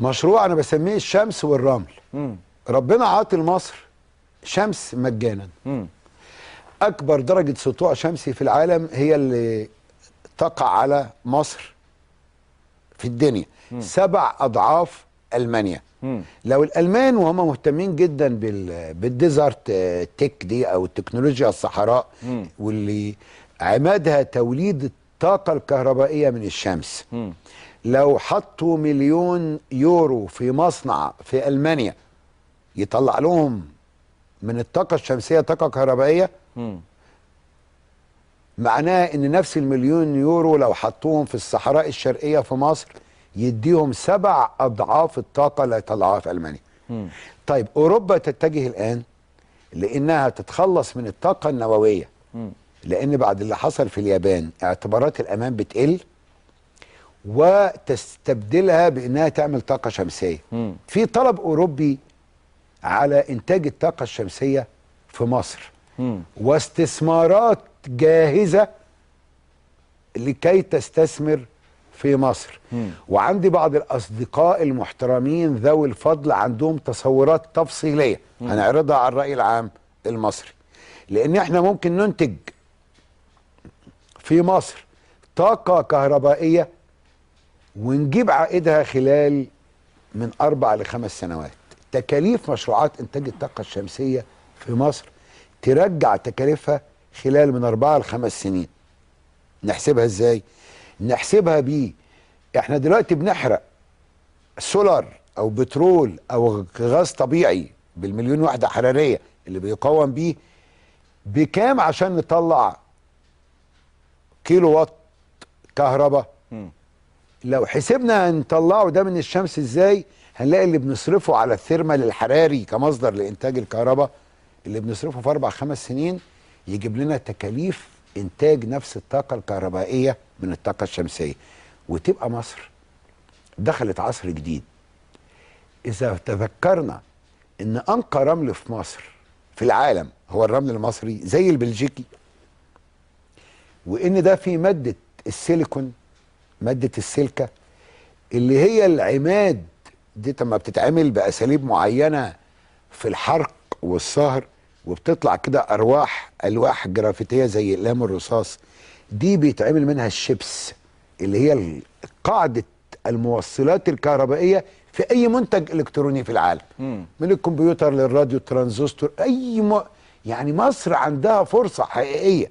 مشروع انا بسميه الشمس والرمل. ربنا عاطي لمصر شمس مجانا. اكبر درجه سطوع شمسي في العالم هي اللي تقع على مصر في الدنيا. 7 أضعاف المانيا. لو الالمان وهم مهتمين جدا بالديزرت تك دي او التكنولوجيا الصحراء، واللي عمادها توليد الطاقه الكهربائيه من الشمس، لو حطوا 1,000,000 يورو في مصنع في المانيا يطلع لهم من الطاقه الشمسيه طاقه كهربائيه، معناه ان نفس 1,000,000 يورو لو حطوهم في الصحراء الشرقيه في مصر يديهم 7 أضعاف الطاقه اللي هيطلعوها في المانيا. طيب اوروبا تتجه الان لانها تتخلص من الطاقه النوويه، لان بعد اللي حصل في اليابان اعتبارات الامان بتقل، وتستبدلها بانها تعمل طاقه شمسيه. في طلب اوروبي على انتاج الطاقه الشمسيه في مصر، واستثمارات جاهزه لكي تستثمر في مصر. وعندي بعض الاصدقاء المحترمين ذوي الفضل عندهم تصورات تفصيليه هنعرضها على الراي العام المصري، لان احنا ممكن ننتج في مصر طاقه كهربائيه ونجيب عائدها خلال من 4 ل5 سنوات. تكاليف مشروعات انتاج الطاقه الشمسيه في مصر ترجع تكاليفها خلال من 4 ل5 سنين. نحسبها ازاي؟ نحسبها بيه احنا دلوقتي بنحرق سولار او بترول او غاز طبيعي بالمليون وحده حراريه اللي بيقاوم بيه بكام عشان نطلع كيلو وات كهرباء. لو حسبنا نطلعه ده من الشمس ازاي، هنلاقي اللي بنصرفه على الثيرمال الحراري كمصدر لانتاج الكهرباء اللي بنصرفه في 4 5 سنين يجيب لنا تكاليف انتاج نفس الطاقه الكهربائيه من الطاقه الشمسيه، وتبقى مصر دخلت عصر جديد. اذا تذكرنا ان انقى رمل في مصر في العالم هو الرمل المصري زي البلجيكي، وان ده في ماده السيليكون، ماده السيليكا اللي هي العماد دي لما بتتعمل باساليب معينه في الحرق والصهر وبتطلع كده الواح جرافيتيه زي اقلام الرصاص، دي بيتعمل منها الشيبس اللي هي قاعده الموصلات الكهربائيه في اي منتج الكتروني في العالم، من الكمبيوتر للراديو الترانزستور يعني مصر عندها فرصه حقيقيه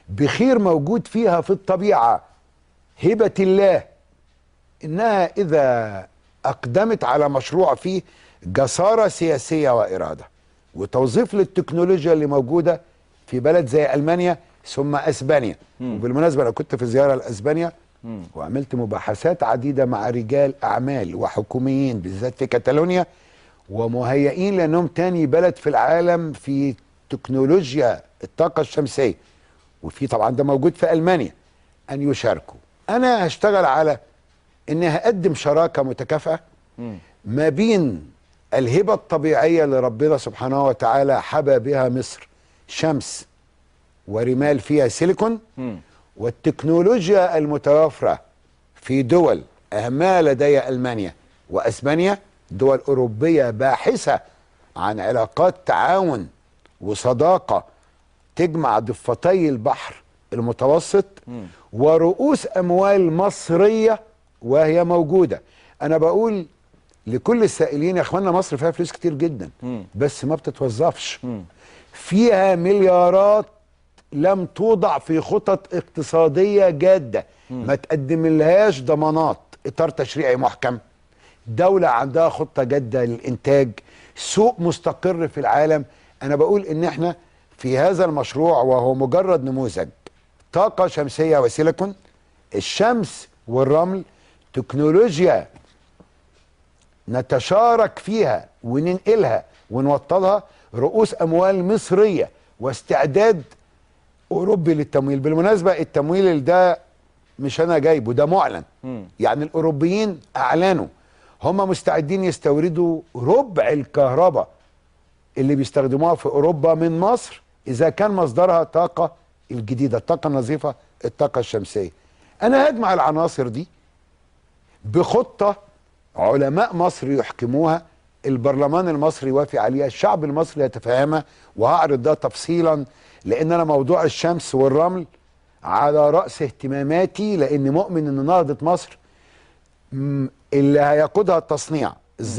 بخير موجود فيها في الطبيعه، هبه الله، انها اذا اقدمت على مشروع فيه جساره سياسيه واراده وتوظيف للتكنولوجيا اللي موجوده في بلد زي المانيا ثم اسبانيا. وبالمناسبه انا كنت في زياره لاسبانيا وعملت مباحثات عديده مع رجال اعمال وحكوميين بالذات في كاتالونيا، ومهيئين لانهم تاني بلد في العالم في تكنولوجيا الطاقه الشمسيه، وفي طبعا ده موجود في المانيا، ان يشاركوا. انا هشتغل على اني هقدم شراكه متكافئه ما بين الهبه الطبيعيه اللي ربنا سبحانه وتعالى حبى بها مصر، شمس ورمال فيها سيليكون، والتكنولوجيا المتوافره في دول اهمها لدي المانيا واسبانيا، دول اوروبيه باحثه عن علاقات تعاون وصداقه تجمع ضفتي البحر المتوسط، ورؤوس اموال مصريه وهي موجوده. انا بقول لكل السائلين يا اخوانا مصر فيها فلوس كتير جدا بس ما بتتوظفش. فيها مليارات لم توضع في خطط اقتصاديه جاده، ما تقدملهاش ضمانات، اطار تشريعي محكم، دوله عندها خطه جاده للانتاج، سوق مستقر في العالم. انا بقول ان احنا في هذا المشروع وهو مجرد نموذج طاقه شمسيه وسيليكون، الشمس والرمل تكنولوجيا نتشارك فيها وننقلها ونوطدها، رؤوس اموال مصريه واستعداد اوروبي للتمويل. بالمناسبه التمويل ده مش انا جايبه، ده معلن. يعني الاوروبيين اعلنوا هم مستعدين يستوردوا ربع الكهرباء اللي بيستخدموها في اوروبا من مصر اذا كان مصدرها طاقه الجديده، الطاقه النظيفه، الطاقه الشمسيه. انا هجمع العناصر دي بخطه علماء مصر يحكموها، البرلمان المصري يوافق عليها، الشعب المصري يتفهمها. وهعرض ده تفصيلا، لان انا موضوع الشمس والرمل على رأس اهتماماتي، لان مؤمن ان نهضة مصر اللي هيقودها التصنيع